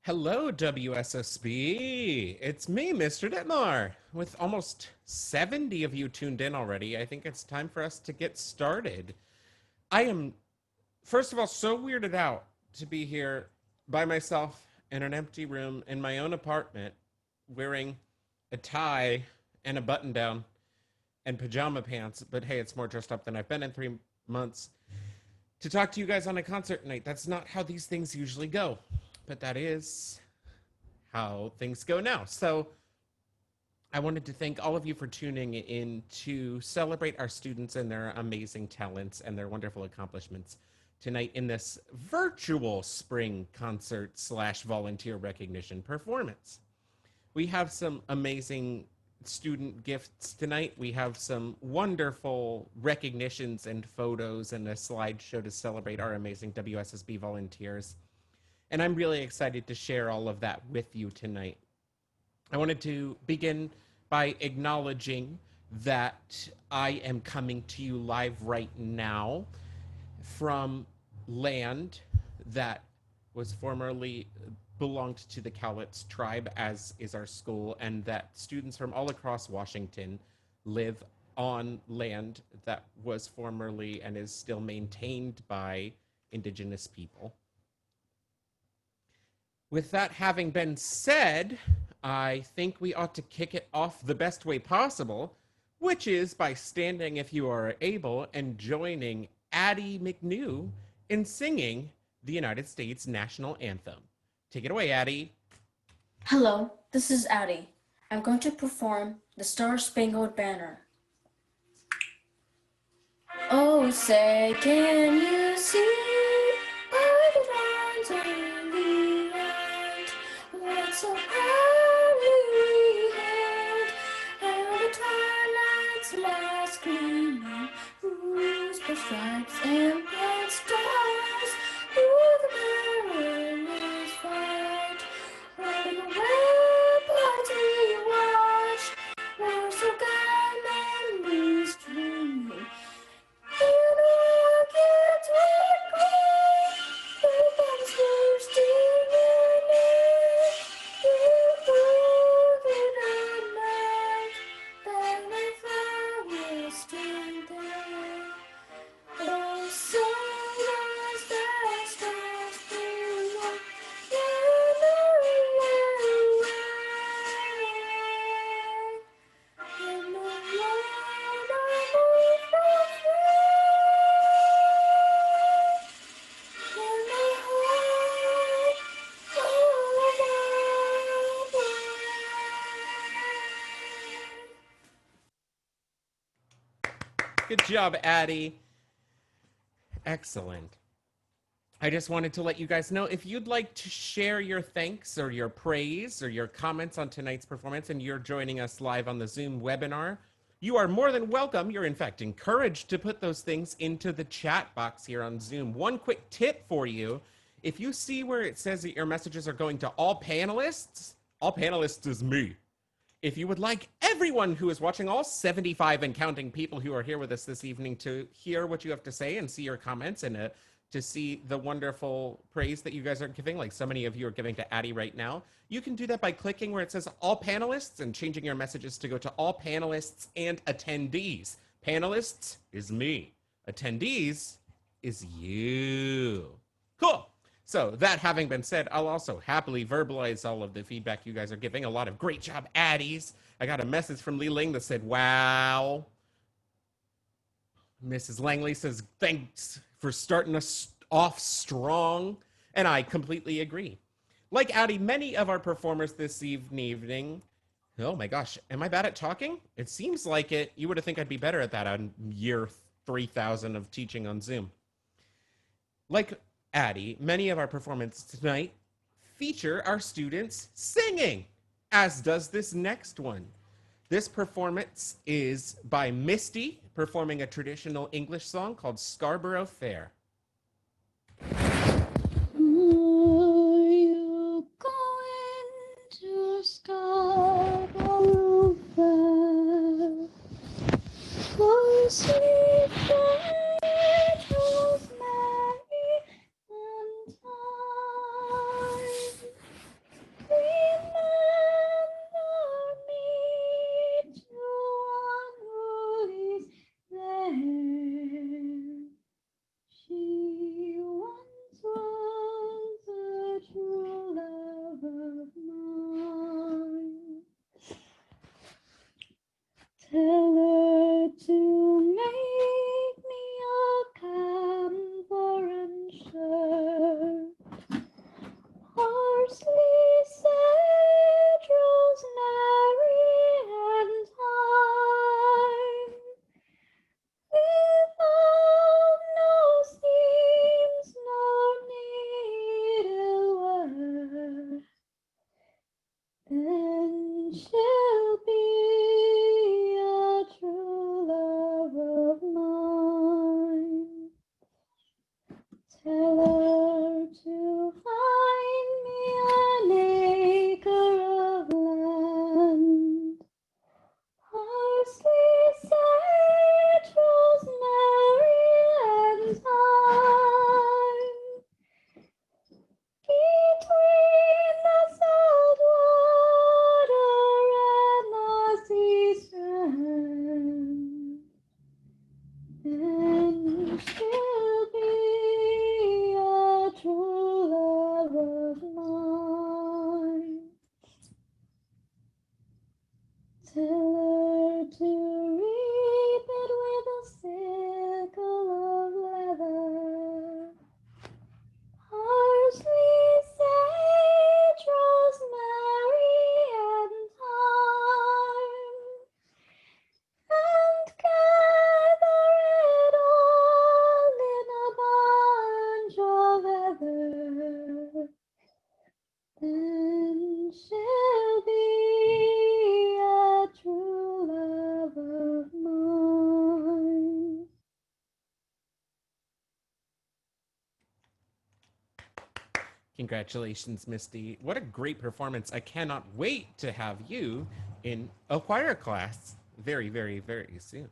Hello, WSSB. It's me, Mr. Ditmar. With almost 70 of you tuned in already, I think it's time for us to get started. I am, first of all, so weirded out to be here by myself in an empty room in my own apartment, wearing a tie and a button down and pajama pants. But hey, it's more dressed up than I've been in 3 months. To talk to you guys on a concert night. That's not how these things usually go, but that is how things go now. So I wanted to thank all of you for tuning in to celebrate our students and their amazing talents and their wonderful accomplishments tonight in this virtual spring concert / volunteer recognition performance. We have some amazing student gifts tonight. We have some wonderful recognitions and photos and a slideshow to celebrate our amazing WSSB volunteers. And I'm really excited to share all of that with you tonight. I wanted to begin by acknowledging that I am coming to you live right now from land that was formerly belonged to the Cowlitz tribe, as is our school, and that students from all across Washington live on land that was formerly and is still maintained by Indigenous people. With that having been said, I think we ought to kick it off the best way possible, which is by standing, if you are able, and joining Addie McNew in singing the United States National Anthem. Take it away, Addie. Hello, this is Addie. I'm going to perform the Star-Spangled Banner. Oh, say, can you see by the lines in the end what so proudly we hailed, and the twilight's last gleaming, whose the stripes and bright stars, through the perilous fight, rolling away party watch, were so gallantly streaming. Good job, Addie. Excellent. I just wanted to let you guys know, if you'd like to share your thanks or your praise or your comments on tonight's performance and you're joining us live on the Zoom webinar, you are more than welcome. You're in fact encouraged to put those things into the chat box here on Zoom. One quick tip for you: if you see where it says that your messages are going to all panelists is me. If you would like everyone who is watching, all 75 and counting people who are here with us this evening, to hear what you have to say and see your comments and to see the wonderful praise that you guys are giving, like so many of you are giving to Addie right now, you can do that by clicking where it says all panelists and changing your messages to go to all panelists and attendees. Panelists is me. Attendees is you. Cool. So that having been said, I'll also happily verbalize all of the feedback you guys are giving. A lot of great job, Addies. I got a message from Li Ling that said, wow. Mrs. Langley says, thanks for starting us off strong. And I completely agree. Like Addie, many of our performers this evening, oh my gosh, am I bad at talking? It seems like it. You would think I'd be better at that on year 3000 of teaching on Zoom. Like Addie, many of our performances tonight feature our students singing, as does this next one. This performance is by Misty, performing a traditional English song called Scarborough Fair. Are you going to Scarborough Fair? For sweet fate was merry and time. Congratulations, Misty. What a great performance. I cannot wait to have you in a choir class very, very, very soon.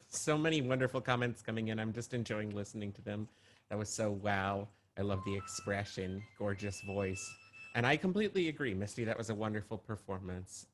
So many wonderful comments coming in. I'm just enjoying listening to them. That was so wow. I love the expression, gorgeous voice. And I completely agree, Misty, that was a wonderful performance.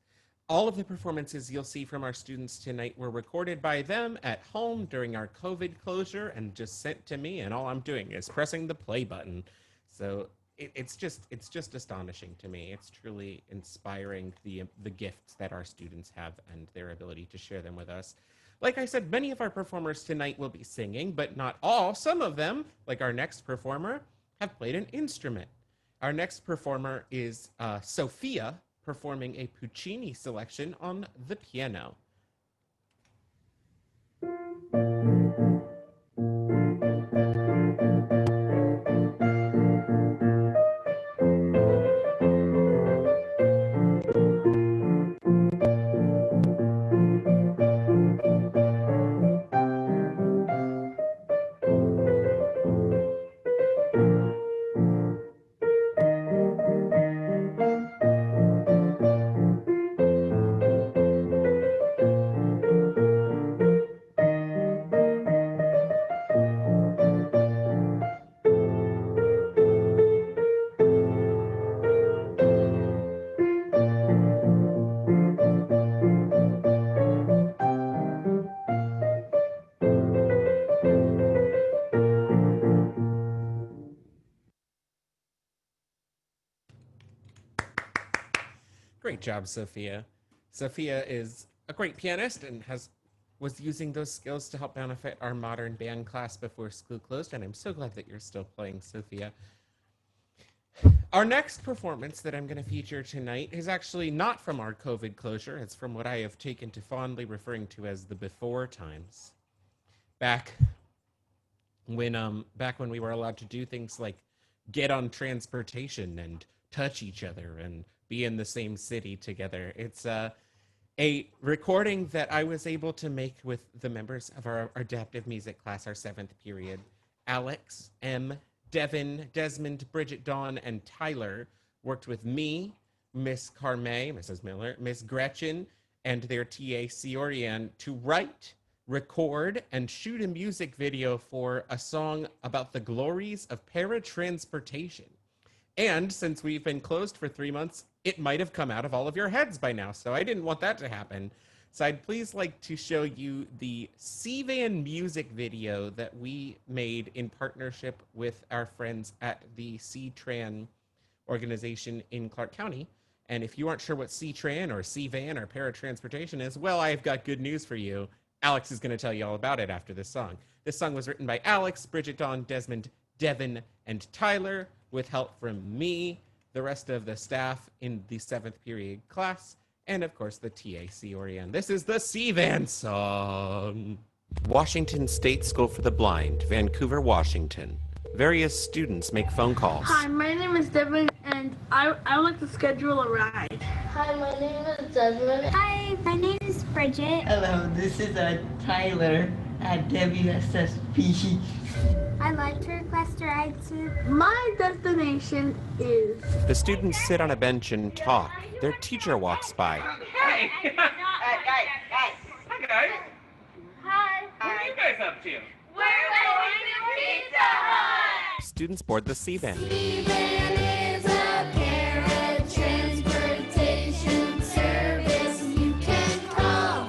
All of the performances you'll see from our students tonight were recorded by them at home during our COVID closure and just sent to me, and all I'm doing is pressing the play button. So it's just astonishing to me. It's truly inspiring the gifts that our students have and their ability to share them with us. Like I said, many of our performers tonight will be singing, but not all. Some of them, like our next performer, have played an instrument. Our next performer is Sophia, performing a Puccini selection on the piano. Great job, Sophia. Sophia is a great pianist and was using those skills to help benefit our modern band class before school closed, and I'm so glad that you're still playing, Sophia. Our next performance that I'm going to feature tonight is actually not from our COVID closure. It's from what I have taken to fondly referring to as the before times. Back when we were allowed to do things like get on transportation and touch each other and be in the same city together. It's a recording that I was able to make with the members of our adaptive music class, our 7th period. Alex, M, Devin, Desmond, Bridget, Dawn, and Tyler worked with me, Miss Carme, Mrs. Miller, Miss Gretchen, and their TA, Ciorian, to write, record, and shoot a music video for a song about the glories of paratransportation. And since we've been closed for 3 months, it might have come out of all of your heads by now, so I didn't want that to happen. So I'd please like to show you the CVAN music video that we made in partnership with our friends at the C-Tran organization in Clark County. And if you aren't sure what C-Tran or CVAN or paratransportation is, well, I've got good news for you. Alex is going to tell you all about it after this song. This song was written by Alex, Bridget, Dawn, Desmond, Devin, and Tyler, with help from me, the rest of the staff in the 7th period class, and of course the TA Ciorian. This is the CVAN song. Washington State School for the Blind, Vancouver, Washington. Various students make phone calls. Hi, my name is Devin, and I would like to schedule a ride. Hi, my name is Desmond. Hi, my name is Bridget. Hello, this is Tyler at WSSP. I'd like to request a ride to... My destination is... The students sit on a bench and talk. Their teacher walks by. Hey! Hey, guys! Hi, guys! Hi. What are you guys up to? We're going to Pizza Hut! Students board the CVAN. CVAN is a paratransportation service you can call.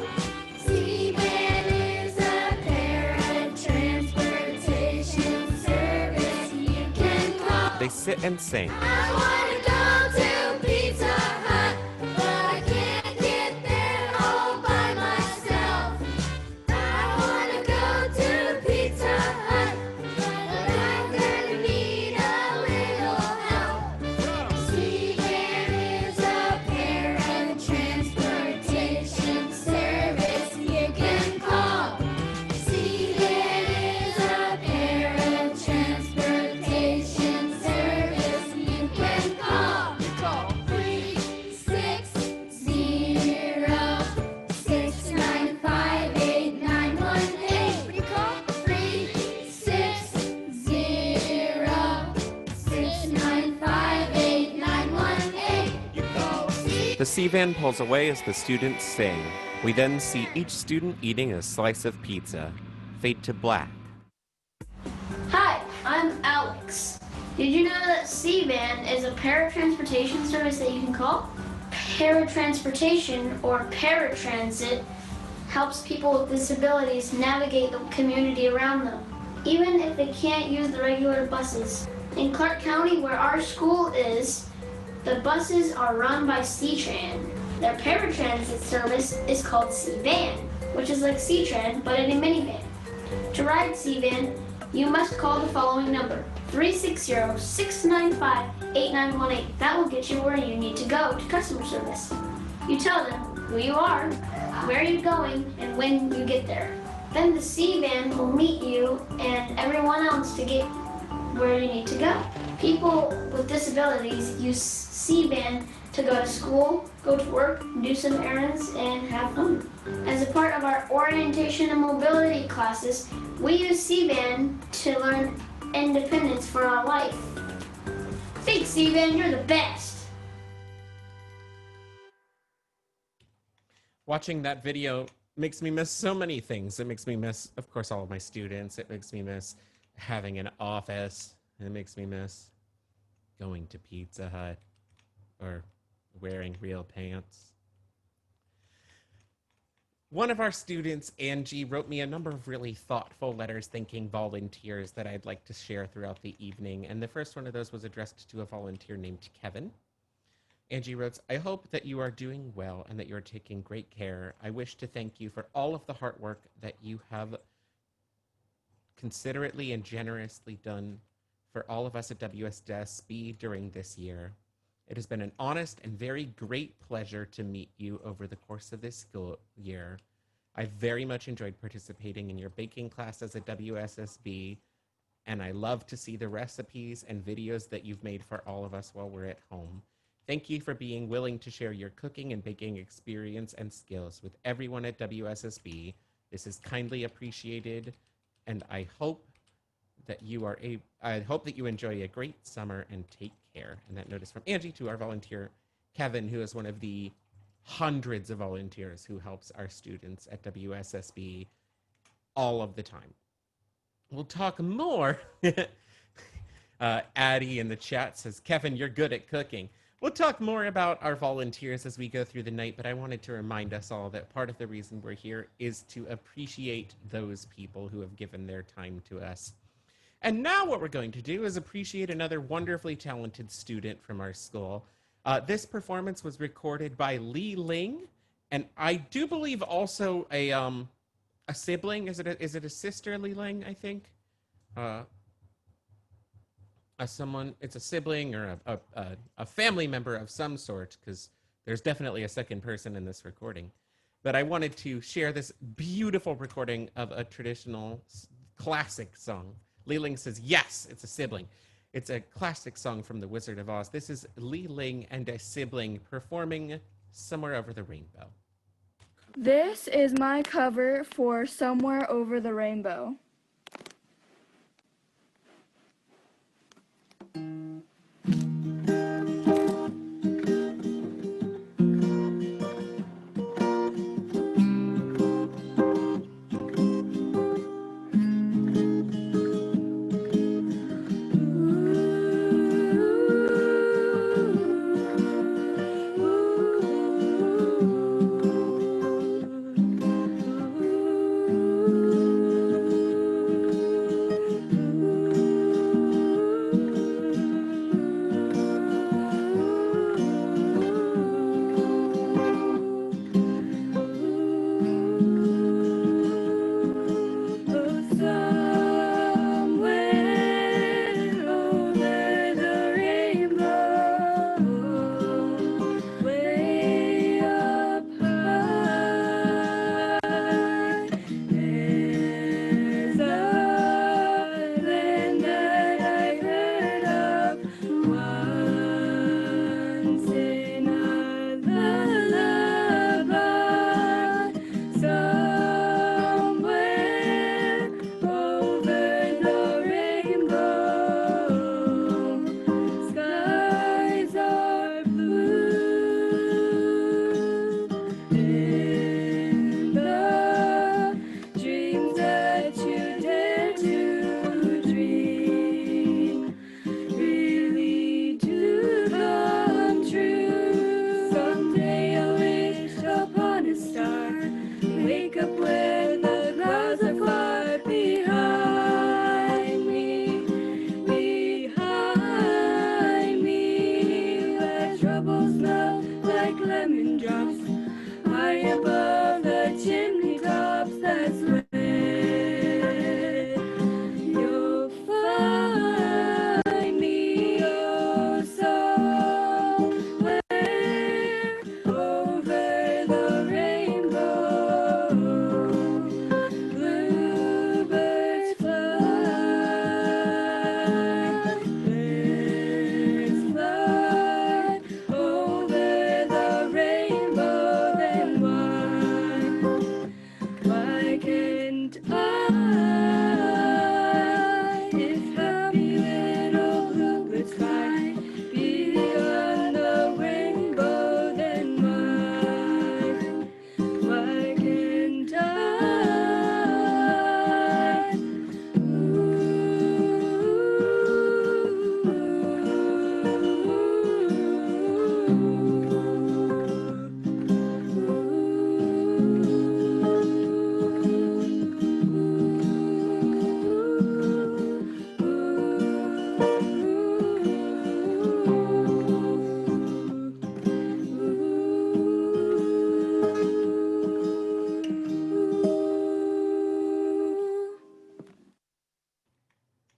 CVAN is a paratransportation service you can call. They sit and sing. I want to go to Pizza Hut, but I can't get there all by myself. I want to go to Pizza Hut, but I'm gonna need a little help. CVAN is a paratransportation service you can call. CVAN is a paratransportation service you can call. The C-van pulls away as the students sing. We then see each student eating a slice of pizza. Fade to black. Hi, I'm Alex. Did you know that C-van is a paratransportation service that you can call? Paratransportation, or paratransit, helps people with disabilities navigate the community around them, even if they can't use the regular buses. In Clark County, where our school is, the buses are run by C-Tran. Their paratransit service is called C-Van, which is like C-Tran, but in a minivan. To ride C-Van, you must call the following number, 360-695-8918. That will get you where you need to go to customer service. You tell them who you are, where you're going, and when you get there. Then the C-Van will meet you and everyone else to get where you need to go. People with disabilities use C-Van to go to school, go to work, do some errands, and have fun. As a part of our orientation and mobility classes, we use C-Van to learn independence for our life. Thanks, C-Van, you're the best. Watching that video makes me miss so many things. It makes me miss, of course, all of my students. It makes me miss having an office. It makes me miss going to Pizza Hut or wearing real pants. One of our students, Angie, wrote me a number of really thoughtful letters thanking volunteers that I'd like to share throughout the evening. And the first one of those was addressed to a volunteer named Kevin. Angie wrote, I hope that you are doing well and that you are taking great care. I wish to thank you for all of the hard work that you have considerately and generously done for all of us at WSSB during this year. It has been an honest and very great pleasure to meet you over the course of this school year. I very much enjoyed participating in your baking classes at WSSB, and I love to see the recipes and videos that you've made for all of us while we're at home. Thank you for being willing to share your cooking and baking experience and skills with everyone at WSSB. This is kindly appreciated, and I hope that you enjoy a great summer and take care. And that note is from Angie to our volunteer, Kevin, who is one of the hundreds of volunteers who helps our students at WSSB all of the time. We'll talk more. Addie in the chat says, Kevin, you're good at cooking. We'll talk more about our volunteers as we go through the night, but I wanted to remind us all that part of the reason we're here is to appreciate those people who have given their time to us. And now what we're going to do is appreciate another wonderfully talented student from our school. This performance was recorded by LYNN, and I do believe also a sibling. Is it a sister, LYNN, I think? It's a sibling or a family member of some sort, because there's definitely a second person in this recording. But I wanted to share this beautiful recording of a traditional classic song. LYNN says, yes, it's a sibling. It's a classic song from The Wizard of Oz. This is LYNN and a sibling performing Somewhere Over the Rainbow. This is my cover for Somewhere Over the Rainbow.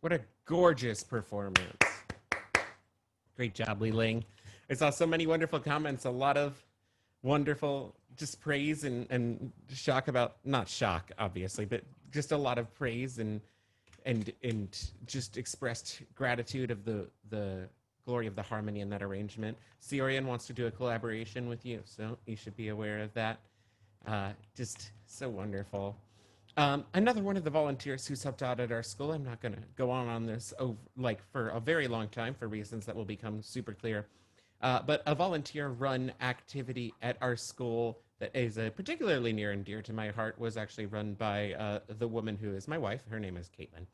What a gorgeous performance. Great job, LYNN. I saw so many wonderful comments, a lot of wonderful just praise and shock about, not shock, obviously, but just a lot of praise and just expressed gratitude of the glory of the harmony in that arrangement. Siorian wants to do a collaboration with you, so you should be aware of that. Just so wonderful. Another one of the volunteers who's helped out at our school, I'm not going to go on this for a very long time for reasons that will become super clear, but a volunteer-run activity at our school that is particularly near and dear to my heart was actually run by the woman who is my wife. Her name is Caitlin.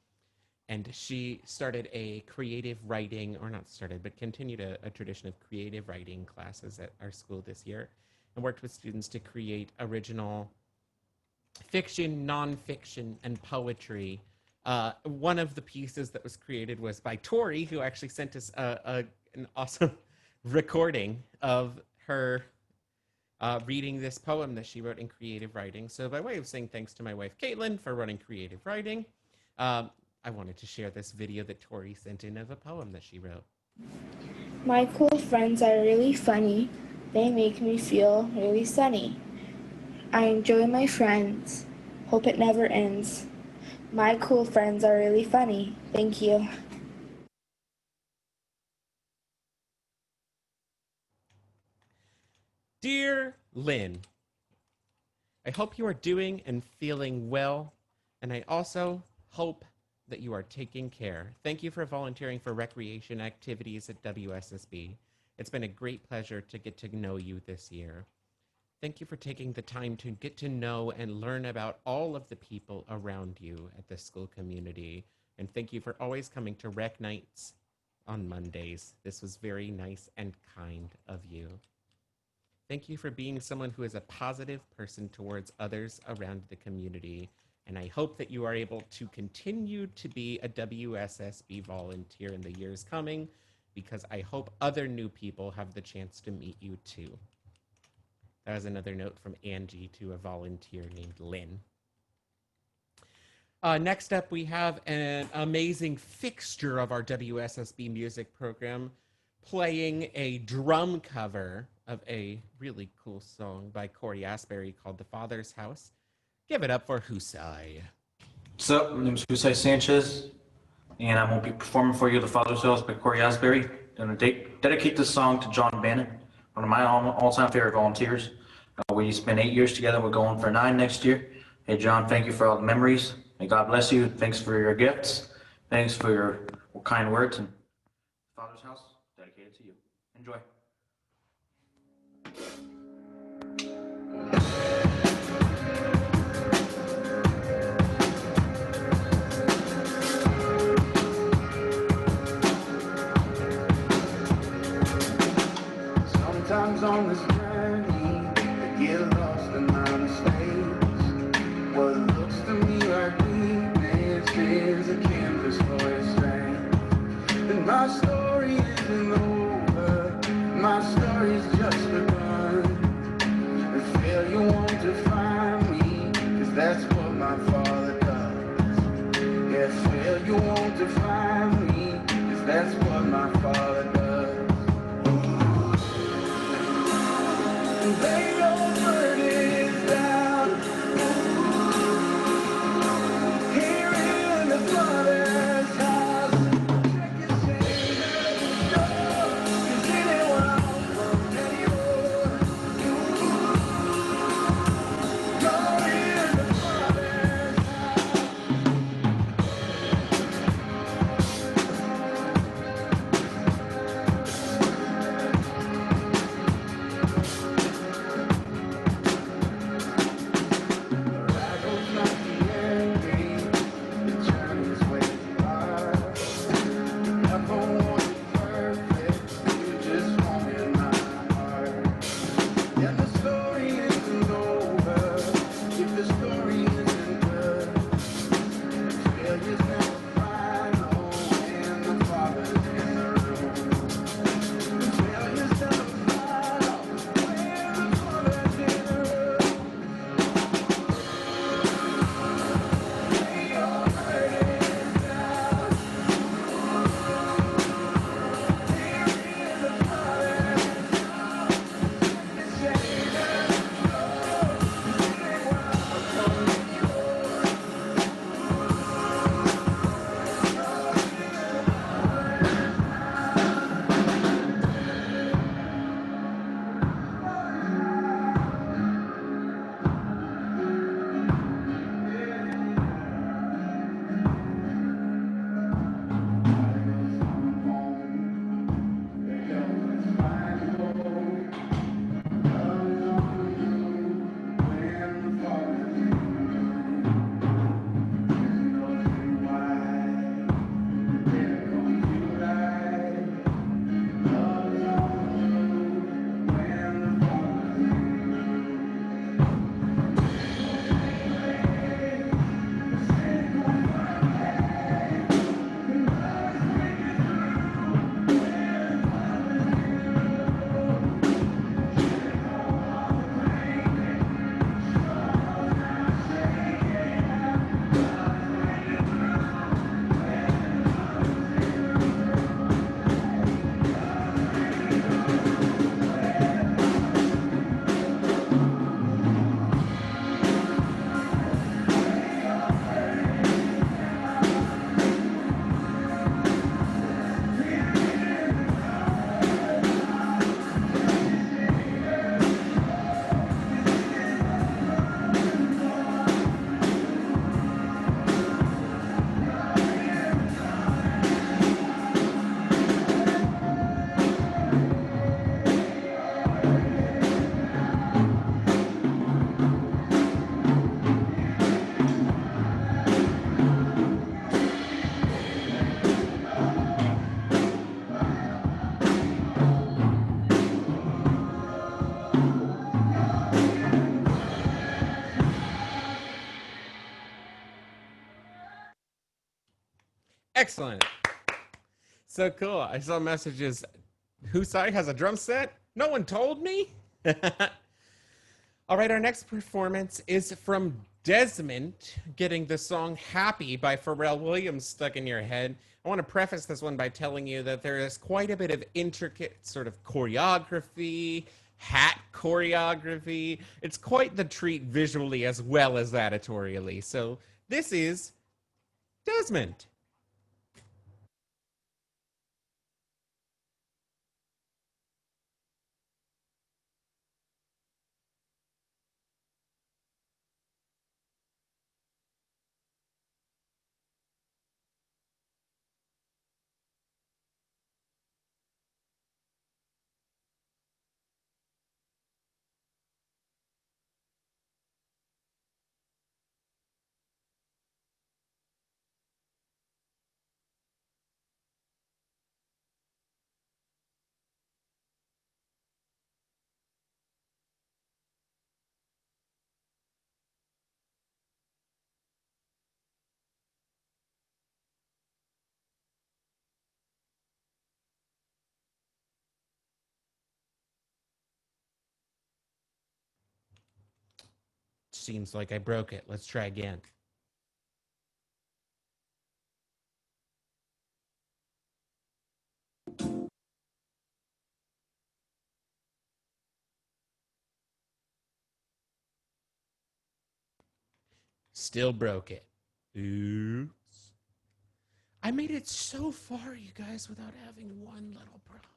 And she started a creative writing, or not started, but continued a tradition of creative writing classes at our school this year, and worked with students to create original fiction, nonfiction, and poetry. One of the pieces that was created was by TORI, who actually sent us an awesome recording of her reading this poem that she wrote in creative writing. So by way of saying thanks to my wife, Caitlin, for running creative writing, I wanted to share this video that TORI sent in of a poem that she wrote. My cool friends are really funny. They make me feel really sunny. I enjoy my friends. Hope it never ends. My cool friends are really funny. Thank you. Dear LYNN, I hope you are doing and feeling well, and I also hope that you are taking care. Thank you for volunteering for recreation activities at WSSB. It's been a great pleasure to get to know you this year. Thank you for taking the time to get to know and learn about all of the people around you at the school community. And thank you for always coming to rec nights on Mondays. This was very nice and kind of you. Thank you for being someone who is a positive person towards others around the community. And I hope that you are able to continue to be a WSSB volunteer in the years coming, because I hope other new people have the chance to meet you too. That was another note from Angie to a volunteer named LYNN. Next up, we have an amazing fixture of our WSSB music program playing a drum cover of a really cool song by Corey Asbury called The Father's House. Give it up for Husai. What's up? My name is Husai Sanchez, and I won't be performing for you The Father's House by Corey Asbury. I'm going to dedicate this song to John Bannon, one of my all-time favorite volunteers. We spent 8 years together. We're going for 9 next year. Hey, John, thank you for all the memories. May God bless you. Thanks for your gifts. Thanks for your kind words. And Father's House, dedicated to you. Enjoy. Sometimes on this journey, I get lost in my mistakes. What looks to me like weakness is a canvas for your strength. And my story isn't over, my story's just begun. And failure won't define me, 'cause that's what my father does. Yeah, failure won't define me, 'cause that's what my father does. Lay your burdens down here in the Father's house. Check your shame at the door, 'cause anyone else anymore. You're in the Father's house. Excellent. So cool. I saw messages. Husai has a drum set? No one told me? All right, our next performance is from Desmond, getting the song Happy by Pharrell Williams stuck in your head. I want to preface this one by telling you that there is quite a bit of intricate sort of choreography, hat choreography. It's quite the treat visually as well as editorially. So this is Desmond. Seems like I broke it. Let's try again. Still broke it. Oops. I made it so far, you guys, without having one little problem.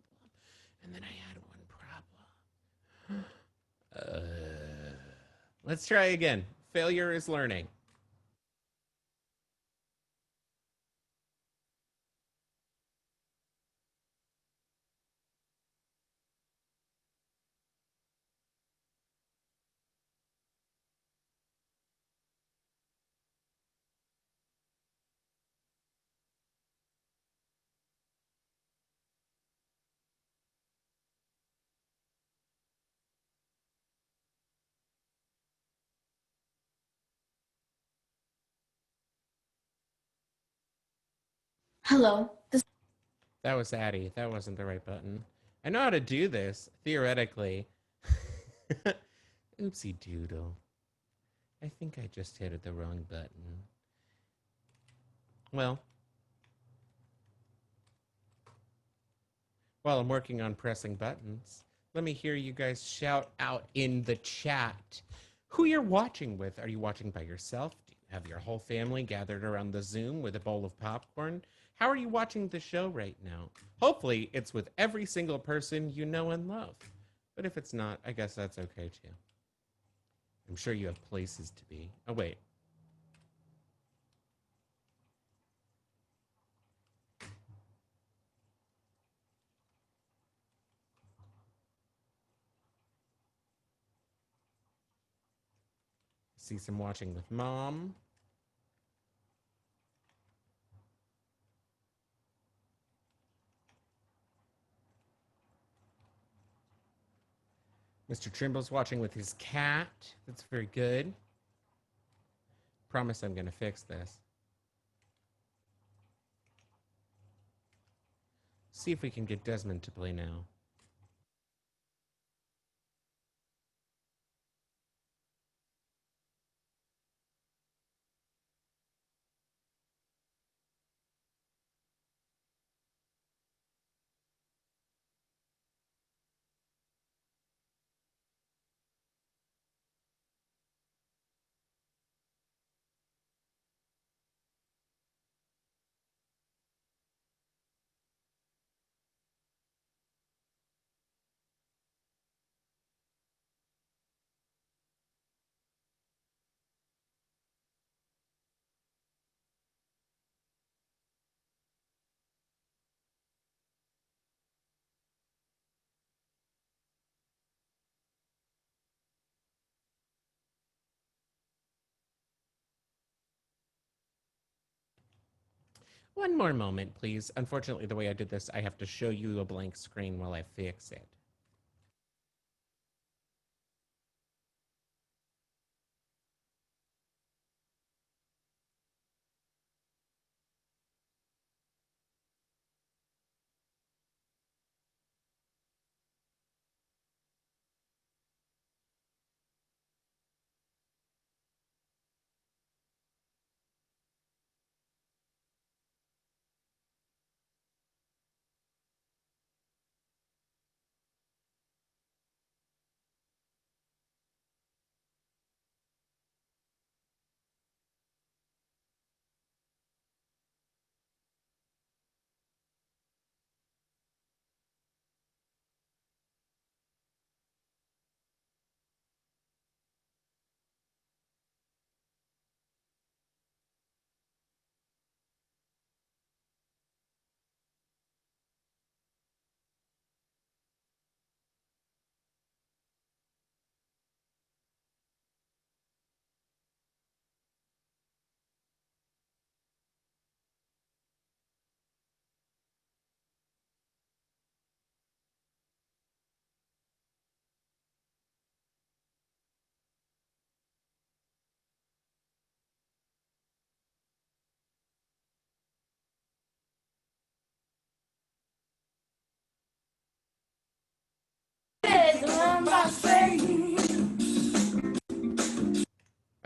And then I had one problem. Let's try again. Failure is learning. Hello. That was Addie. That wasn't the right button. I know how to do this, theoretically. Oopsie doodle. I think I just hit the wrong button. Well, while I'm working on pressing buttons, let me hear you guys shout out in the chat who you're watching with. Are you watching by yourself? Do you have your whole family gathered around the Zoom with a bowl of popcorn? How are you watching the show right now? Hopefully, it's with every single person you know and love. But if it's not, I guess that's okay too. I'm sure you have places to be. Oh, wait. See some watching with mom. Mr. Trimble's watching with his cat. That's very good. Promise I'm going to fix this. See if we can get Desmond to play now. One more moment, please. Unfortunately, the way I did this, I have to show you a blank screen while I fix it.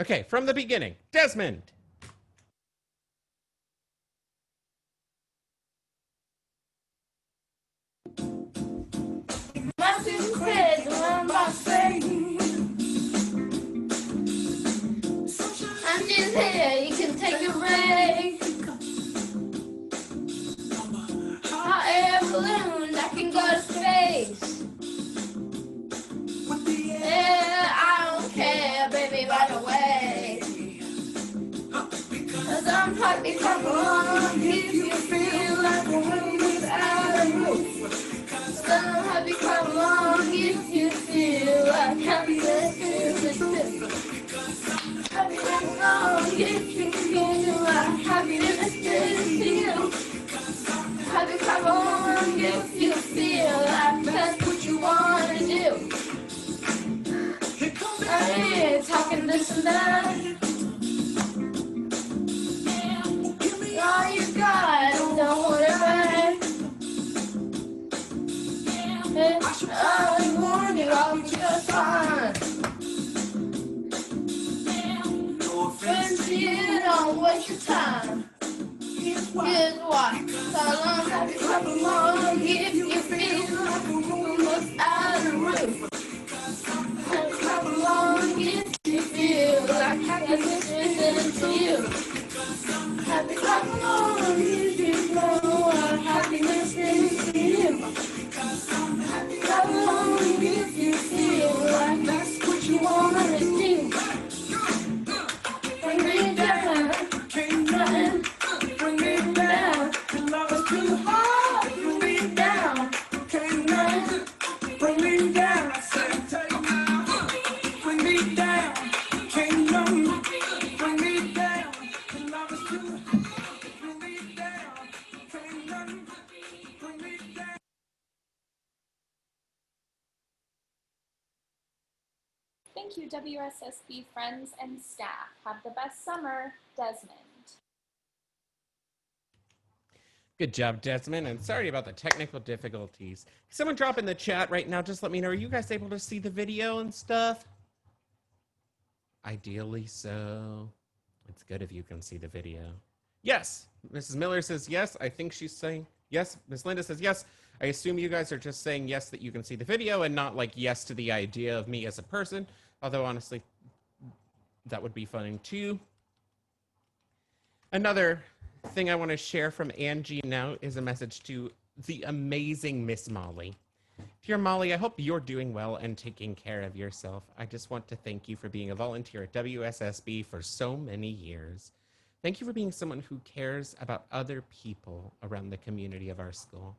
Okay, from the beginning. Desmond. Mountain crazy, one box thing. I'm just here, you can take a break. Hot air balloon, I can go to space. Yeah, I don't care, baby, right away. Cause I'm happy, come along, if you feel like a room without a roof. So I'm happy, come along, if you feel like happiness is true. Happy, come along, if you feel like happiness is you. Happy, come along, if you feel like that's what you wanna do. I ain't talking this and that. All you got, don't worry. I warn you, I'll be just fine. Friends, you don't waste your time. Here's why. So long, happy, couple more. If you feel like a room without a roof. Come along if you feel like happiness isn't to you. Happy come along if you know what happiness is to you. Happy come along if you feel like that's what you wanna do. Bring me down, can't nothing bring me down. Your love is too hard, bring me down, can't nothing bring me down. I said take bring me down, can't nothing bring me down. Your love is too hard, bring me down, can't nothing bring me down. Thank you, WSSB friends and staff. Have the best summer, Desmond. Good job, Desmond, and sorry about the technical difficulties. Someone drop in the chat right now, just let me know, are you guys able to see the video and stuff? Ideally so. It's good if you can see the video. Yes, Mrs. Miller says yes. I think she's saying yes. Miss Linda says yes. I assume you guys are just saying yes that you can see the video and not like yes to the idea of me as a person. Although honestly, that would be fun too. Another thing I want to share from Angie now is a message to the amazing Miss Molly. Dear Molly, I hope you're doing well and taking care of yourself. I just want to thank you for being a volunteer at WSSB for so many years. Thank you for being someone who cares about other people around the community of our school.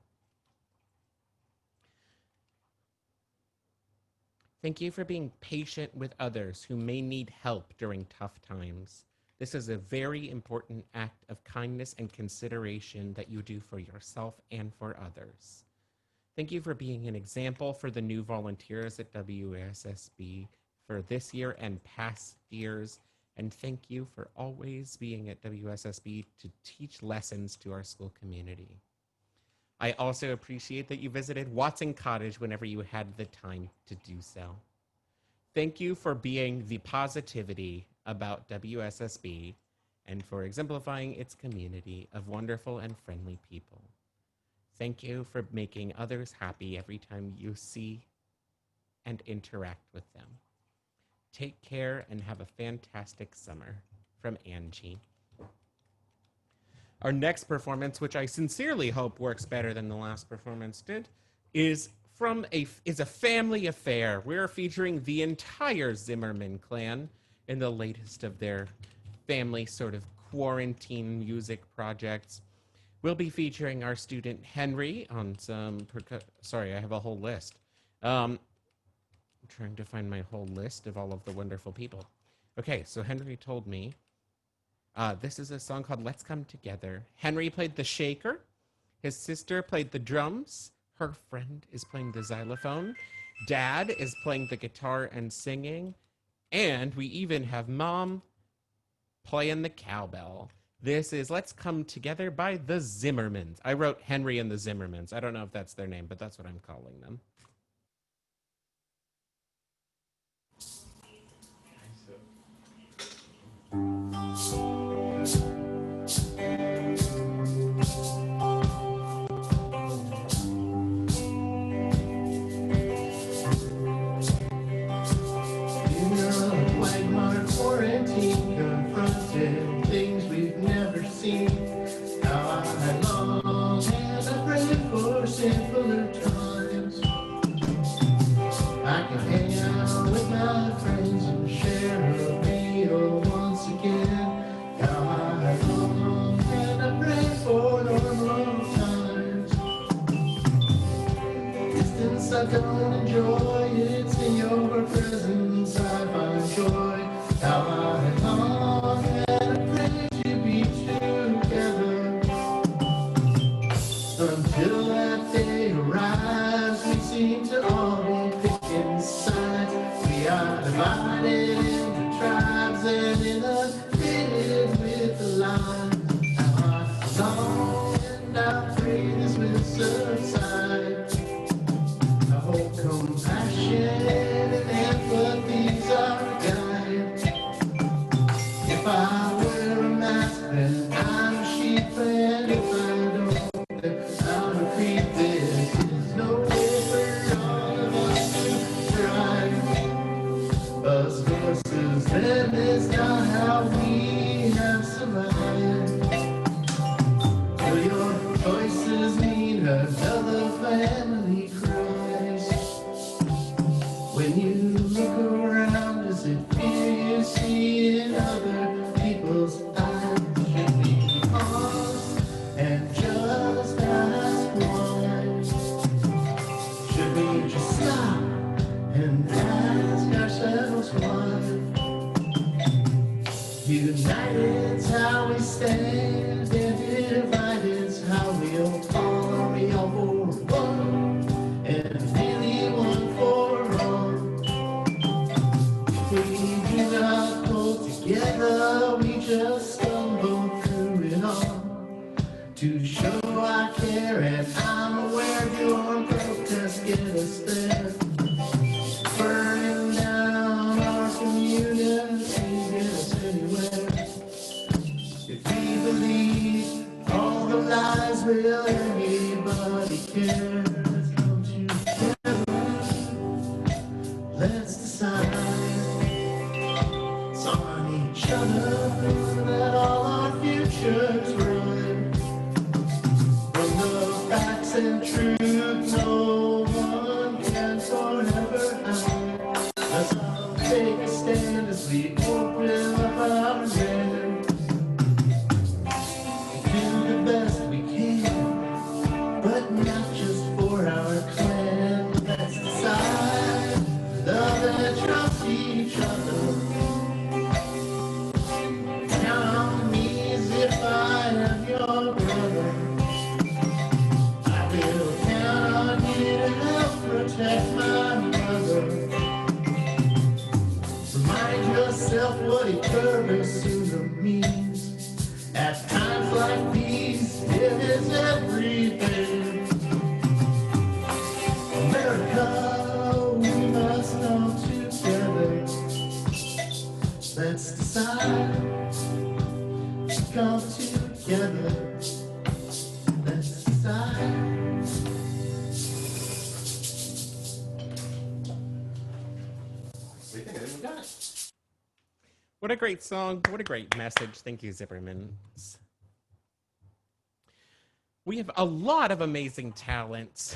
Thank you for being patient with others who may need help during tough times. This is a very important act of kindness and consideration that you do for yourself and for others. Thank you for being an example for the new volunteers at WSSB for this year and past years. And thank you for always being at WSSB to teach lessons to our school community. I also appreciate that you visited Watson Cottage whenever you had the time to do so. Thank you for being the positivity about WSSB and for exemplifying its community of wonderful and friendly people. Thank you for making others happy every time you see and interact with them. Take care and have a fantastic summer. From Angie. Our next performance, which I sincerely hope works better than the last performance did, is a family affair. We're featuring the entire Zimmerman clan in the latest of their family sort of quarantine music projects. We'll be featuring our student Henry on some, sorry, I have a whole list. I'm trying to find my whole list of all of the wonderful people. Okay, so Henry told me this is a song called Let's Come Together. Henry played the shaker. His sister played the drums. Her friend is playing the xylophone. Dad is playing the guitar and singing. And we even have Mom playing the cowbell. This is Let's Come Together by the Zimmermans. I wrote Henry and the Zimmermans. I don't know if that's their name, but that's what I'm calling them. Quarantine confronted things we've never seen. Now I long and I pray for simpler times. I can hang out with my friends and share a meal once again. Now I long and I pray for normal times. Distance I don't enjoy, it's in your presence I find joy. Now I long and I pray to be together. Until that day arrives, we seem to all be picking sides. We are divided into tribes and inundated with the lines. Now I long and I pray this will subside. I hope compassion and empathy's our guide. If I wear a mask, then I'm a sheep, and if I don't, then I'm a creep. This is no way for all of us to thrive. Us versus them is not how we have survived. So your choices mean another family cries. When you look around, does it fear you see in other people's eyes? Should we pause and just ask why? Should we just stop and ask ourselves why? United's how we stand, and divided's how we'll fall. Are we all for one, and really one for all? We do not pull together, we just stumble through it all. To show I care and I'm aware your protest get us there. Burning down our community get us anywhere. If we believe all the lies, will anybody care? Let's come together, let's decide. It's on each other that all our futures run. From the facts and truth, no one can forever hide. Let's all take a stand as we open up our land. Do the best we can, but not just for our clan. Let's decide, love and trust each other. Count on me as if I am your brother. I will count on you to help protect my mother. Remind yourself what eternal sooner means. At times like these, it is everything. America, we must come together. Let's decide to come together. Let's decide. We think we got it. What a great song. What a great message. Thank you, Zipperman. We have a lot of amazing talents.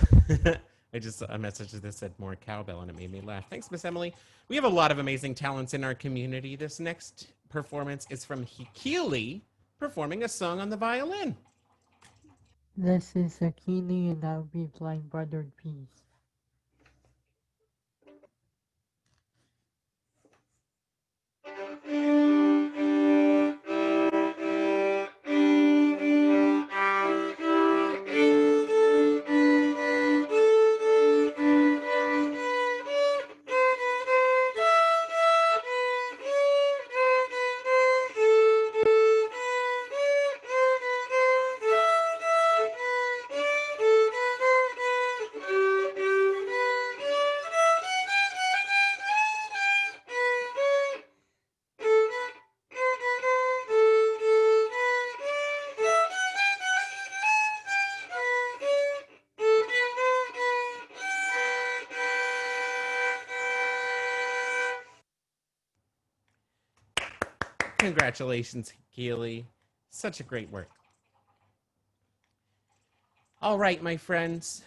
I just a message that said more cowbell and it made me laugh. Thanks, Miss Emily. We have a lot of amazing talents in our community. This next performance is from Hikili performing a song on the violin. This is Akili and I'll be playing Brother Peace. Congratulations, Keely. Such a great work. All right, my friends.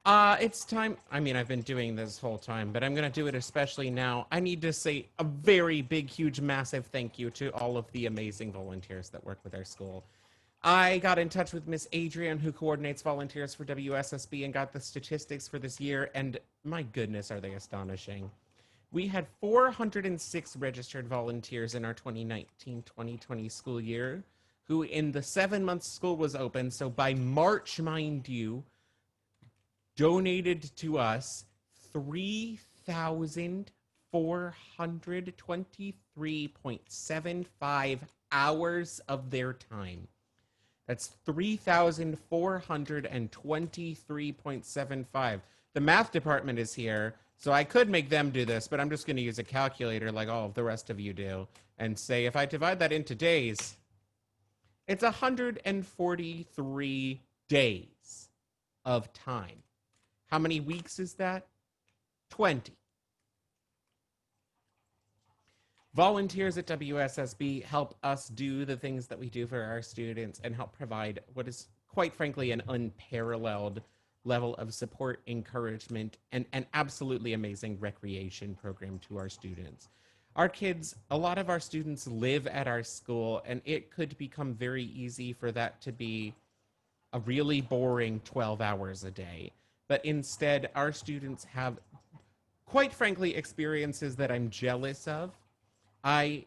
It's time. I mean, I've been doing this whole time, but I'm going to do it especially now. I need to say a very big, huge, massive thank you to all of the amazing volunteers that work with our school. I got in touch with Miss Adrian, who coordinates volunteers for WSSB, and got the statistics for this year, and my goodness, are they astonishing. We had 406 registered volunteers in our 2019-2020 school year, who in the 7 months school was open, so by March, mind you, donated to us 3,423.75 hours of their time. That's 3,423.75. The math department is here, so I could make them do this, but I'm just going to use a calculator like all of the rest of you do and say if I divide that into days, it's 143 days of time. How many weeks is that? 20. Volunteers at WSSB help us do the things that we do for our students and help provide what is, quite frankly, an unparalleled level of support, encouragement, and an absolutely amazing recreation program to our students. Our kids, a lot of our students live at our school, and it could become very easy for that to be a really boring 12 hours a day. But instead, our students have, quite frankly, experiences that I'm jealous of. I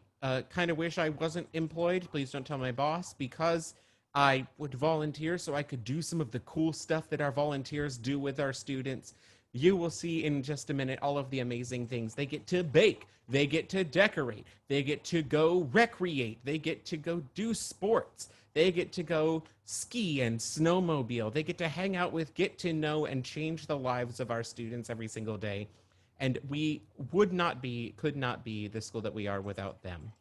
kind of wish I wasn't employed, please don't tell my boss, because I would volunteer so I could do some of the cool stuff that our volunteers do with our students. You will see in just a minute all of the amazing things. They get to bake, they get to decorate, they get to go recreate, they get to go do sports, they get to go ski and snowmobile, they get to hang out with, get to know, and change the lives of our students every single day. And we could not be the school that we are without them.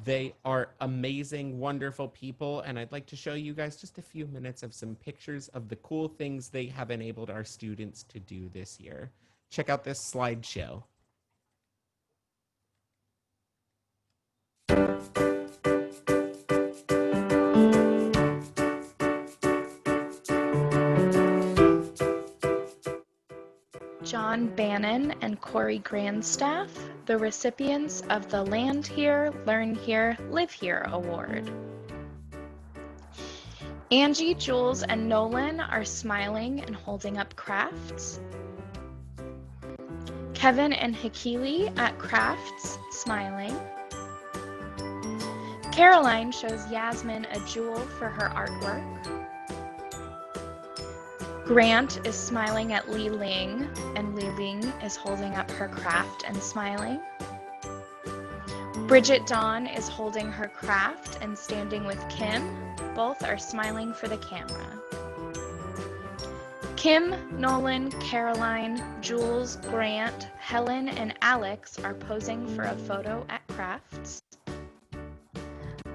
They are amazing, wonderful people, and I'd like to show you guys just a few minutes of some pictures of the cool things they have enabled our students to do this year. Check out this slideshow. John Bannon and Corey Grandstaff, the recipients of the Land Here, Learn Here, Live Here Award. Angie, Jules, and Nolan are smiling and holding up crafts. Kevin and Hakili at crafts, smiling. Caroline shows Yasmin a jewel for her artwork. Grant is smiling at Li Ling, and Li Ling is holding up her craft and smiling. Bridget Dawn is holding her craft and standing with Kim. Both are smiling for the camera. Kim, Nolan, Caroline, Jules, Grant, Helen, and Alex are posing for a photo at crafts.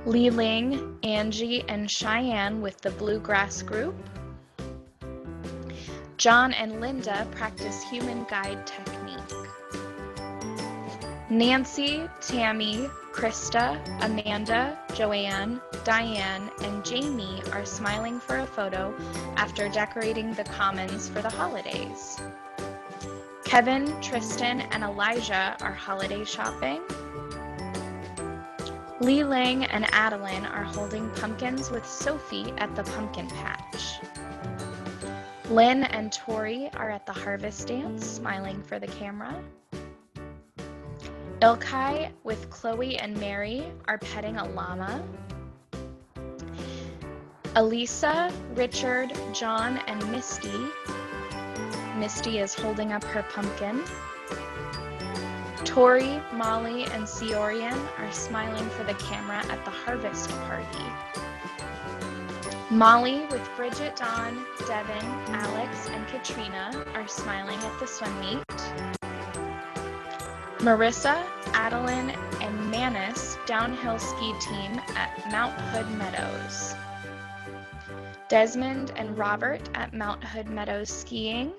Li Ling, Angie, and Cheyenne with the Bluegrass group. John and Linda practice human guide technique. Nancy, Tammy, Krista, Amanda, Joanne, Diane, and Jamie are smiling for a photo after decorating the commons for the holidays. Kevin, Tristan, and Alijah are holiday shopping. Li Lang and Adeline are holding pumpkins with Sophie at the pumpkin patch. LYNN and TORI are at the harvest dance, smiling for the camera. Ilkai with Chloe and Mary are petting a llama. Elisa, Richard, John, and Misty. Misty is holding up her pumpkin. Tori, Molly, and Seorian are smiling for the camera at the harvest party. Molly with Bridget, Dawn, Devin, Alex, and Katrina are smiling at the swim meet. Marissa, Adeline, and Manus downhill ski team at Mount Hood Meadows. Desmond and Robert at Mount Hood Meadows skiing.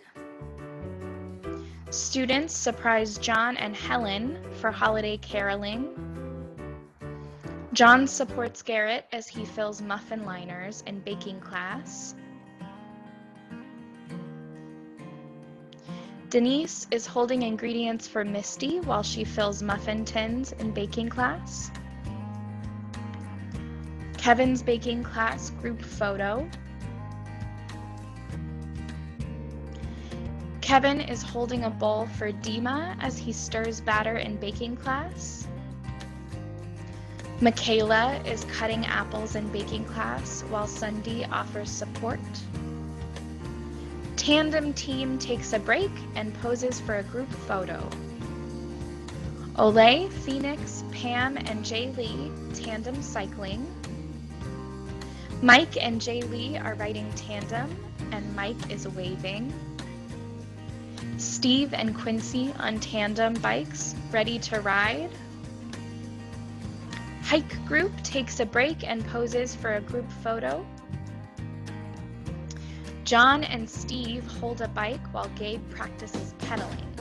Students surprise John and Helen for holiday caroling. John supports Garrett as he fills muffin liners in baking class. Denise is holding ingredients for Misty while she fills muffin tins in baking class. Kevin's baking class group photo. Kevin is holding a bowl for Dima as he stirs batter in baking class. Michaela is cutting apples in baking class while Sundi offers support. Tandem team takes a break and poses for a group photo. Olay, Phoenix, Pam, and Jay Lee tandem cycling. Mike and Jay Lee are riding tandem, and Mike is waving. Steve and Quincy on tandem bikes, ready to ride. Hike group takes a break and poses for a group photo. John and Steve hold a bike while Gabe practices pedaling.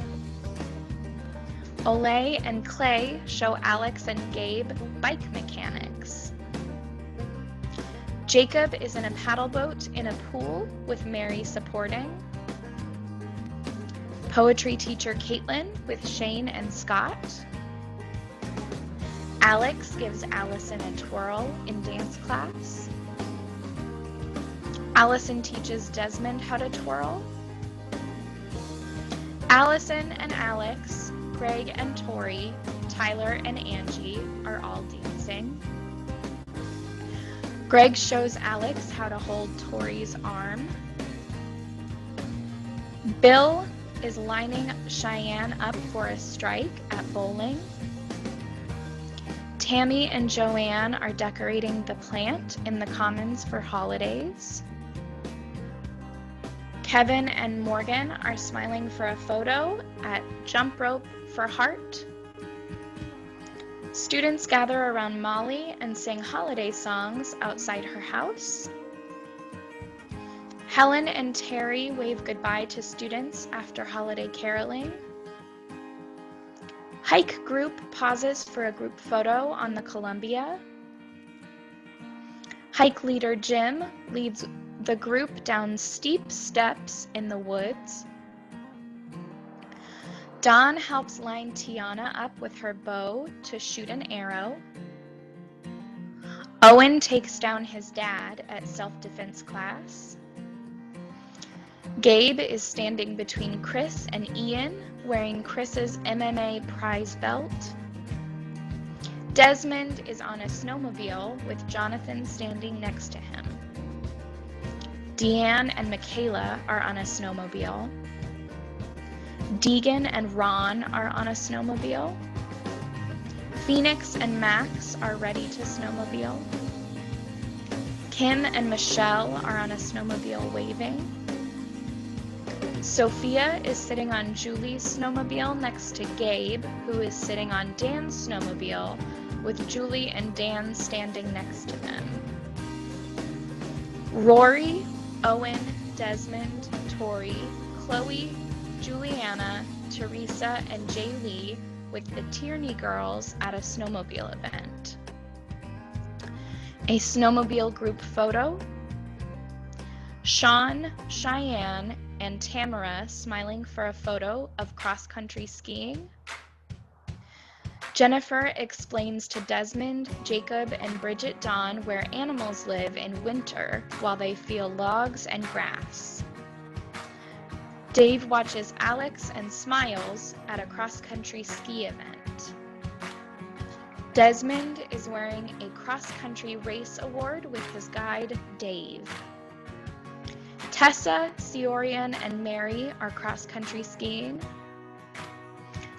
Olay and Clay show Alex and Gabe bike mechanics. Jacob is in a paddle boat in a pool with Mary supporting. Poetry teacher Caitlin with Shane and Scott. Alex gives Allison a twirl in dance class. Allison teaches Desmond how to twirl. Allison and Alex, Greg and Tori, Tyler and Angie are all dancing. Greg shows Alex how to hold Tori's arm. Bill is lining Cheyenne up for a strike at bowling. Tammy and Joanne are decorating the plant in the Commons for holidays. Kevin and Morgan are smiling for a photo at Jump Rope for Heart. Students gather around Molly and sing holiday songs outside her house. Helen and Terry wave goodbye to students after holiday caroling. Hike group pauses for a group photo on the Columbia. Hike leader Jim leads the group down steep steps in the woods. Dawn helps line Tiana up with her bow to shoot an arrow. Owen takes down his dad at self-defense class. Gabe is standing between Chris and Ian, wearing Chris's MMA prize belt. Desmond is on a snowmobile with Jonathan standing next to him. Deanne and Michaela are on a snowmobile. Deegan and Ron are on a snowmobile. Phoenix and Max are ready to snowmobile. Kim and Michelle are on a snowmobile waving. Sophia is sitting on Julie's snowmobile next to Gabe, who is sitting on Dan's snowmobile, with Julie and Dan standing next to them. Rory, Owen, Desmond, Tori, Chloe, Juliana, Teresa, and Jay Lee with the Tierney girls at a snowmobile event. A snowmobile group photo. Sean, Cheyenne, and Tamara smiling for a photo of cross-country skiing. Jennifer explains to Desmond, Jacob, and Bridget Dawn where animals live in winter while they feel logs and grass. Dave watches Alex and smiles at a cross-country ski event. Desmond is wearing a cross-country race award with his guide, Dave. Tessa, Seorian, and Mary are cross-country skiing.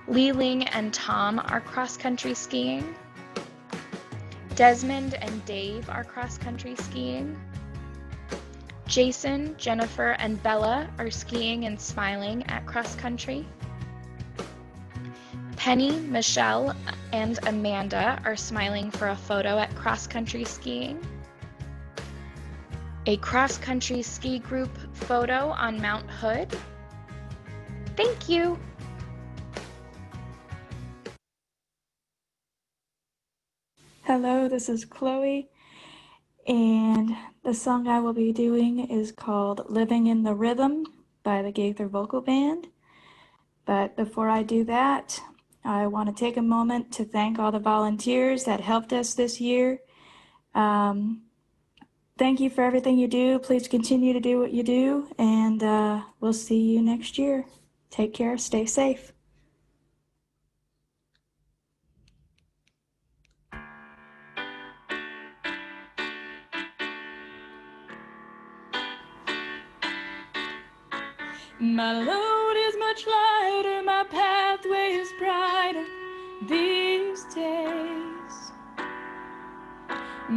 Li-Ling and Tom are cross-country skiing. Desmond and Dave are cross-country skiing. Jason, Jennifer, and Bella are skiing and smiling at cross-country. Penny, Michelle, and Amanda are smiling for a photo at cross-country skiing. A cross-country ski group photo on Mount Hood. Thank you. Hello, this is Chloe, and the song I will be doing is called Living in the Rhythm by the Gaither Vocal Band. But before I do that, I want to take a moment to thank all the volunteers that helped us this year. Thank you for everything you do. Please continue to do what you do, and we'll see you next year. Take care, stay safe. My load is much lighter, my pathway is brighter these days.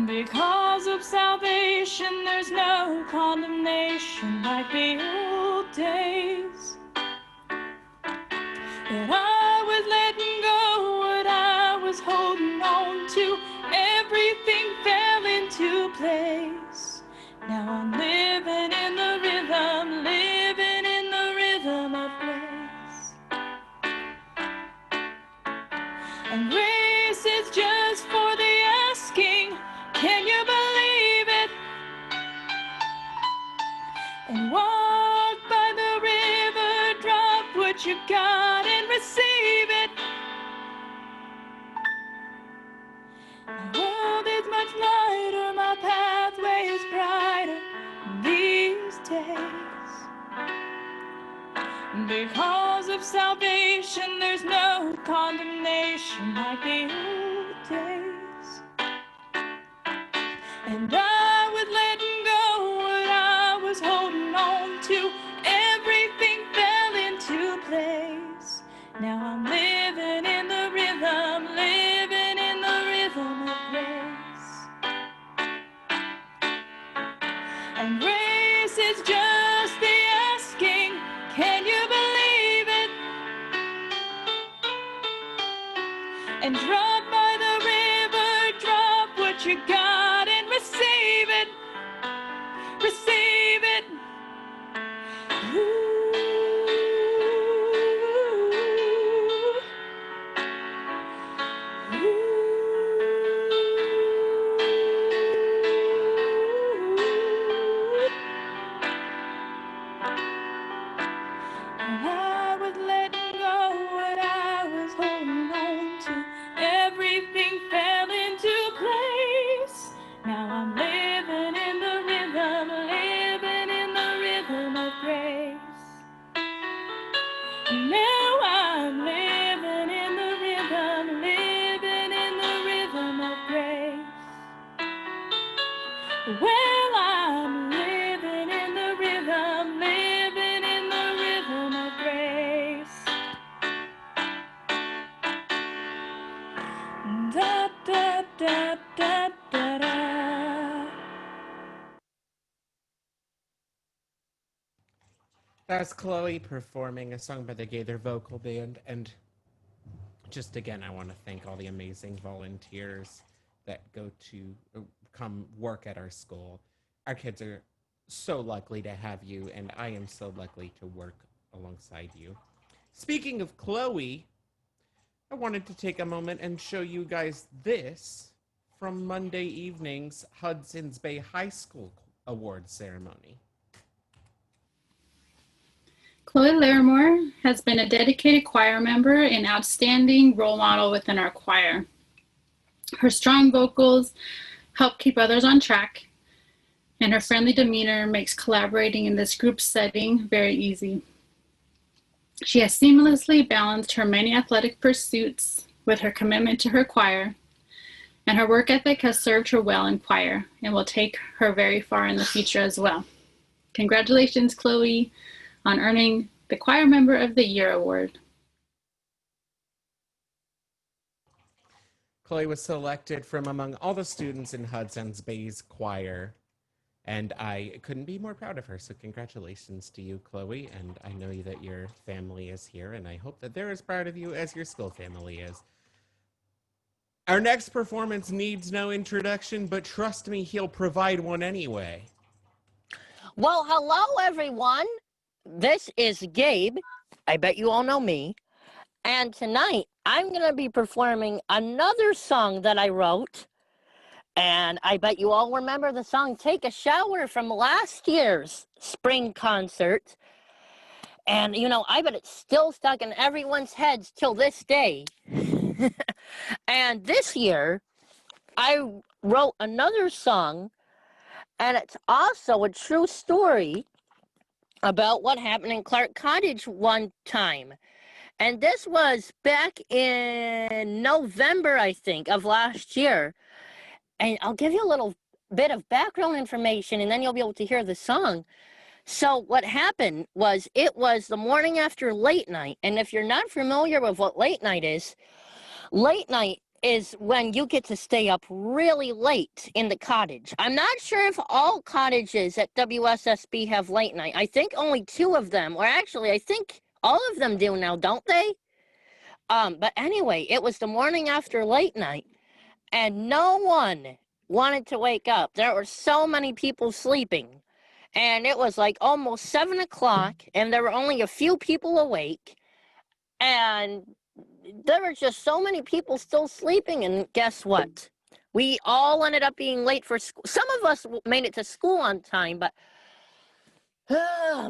Because of salvation, there's no condemnation like the old days. That I was letting go what I was holding on to, everything fell into place. Now I'm living in the rhythm, living in the rhythm of grace. And grace is just for the asking, can you believe it? And walk by the river, drop what you got and receive it. My world is much lighter, my pathway is brighter these days. Because of salvation, there's no condemnation like the old days. And I was letting go what I was holding on to, everything fell into place. Now I'm living in the rhythm, living in the rhythm of grace. And grace is just the asking, can you believe it? And drop by the river, drop what you got and receive it, receive it. Ooh. I was letting go what I was holding on to, everything fell into place. Now I'm living in the rhythm, living in the rhythm of grace. Now I'm living in the rhythm, living in the rhythm of grace. Well, I'm living in the rhythm, living in the rhythm of grace. Da da da da da da. That's Chloe performing a song by the Gaither Vocal Band. And just again, I want to thank all the amazing volunteers that go to come work at our school. Our kids are so lucky to have you, and I am so lucky to work alongside you. Speaking of Chloe, I wanted to take a moment and show you guys this from Monday evening's Hudson's Bay High School Award ceremony. Chloe Larimore has been a dedicated choir member and outstanding role model within our choir. Her strong vocals help keep others on track, and her friendly demeanor makes collaborating in this group setting very easy. She has seamlessly balanced her many athletic pursuits with her commitment to her choir, and her work ethic has served her well in choir and will take her very far in the future as well. Congratulations, Chloe, on earning the Choir Member of the Year award. Chloe was selected from among all the students in Hudson's Bay's choir, and I couldn't be more proud of her. So congratulations to you, Chloe, and I know that your family is here, and I hope that they're as proud of you as your school family is. Our next performance needs no introduction, but trust me, he'll provide one anyway. Well, hello, everyone. This is Gabe. I bet you all know me. And tonight, I'm going to be performing another song that I wrote And I bet you all remember the song Take a Shower from last year's spring concert. And, you know, I bet it's still stuck in everyone's heads till this day. And this year, I wrote another song, and it's also a true story about what happened in Clark Cottage one time. And this was back in November, I think, of last year. And I'll give you a little bit of background information, and then you'll be able to hear the song. So what happened was, it was the morning after late night. And if you're not familiar with what late night is when you get to stay up really late in the cottage. I'm not sure if all cottages at WSSB have late night. I think only 2 of them, or actually I think all of them do now, don't they? But anyway, it was the morning after late night, and no one wanted to wake up. There were so many people sleeping, and it was like almost 7 o'clock, and there were only a few people awake, and there were just so many people still sleeping. And guess what? We all ended up being late for school. Some of us made it to school on time, but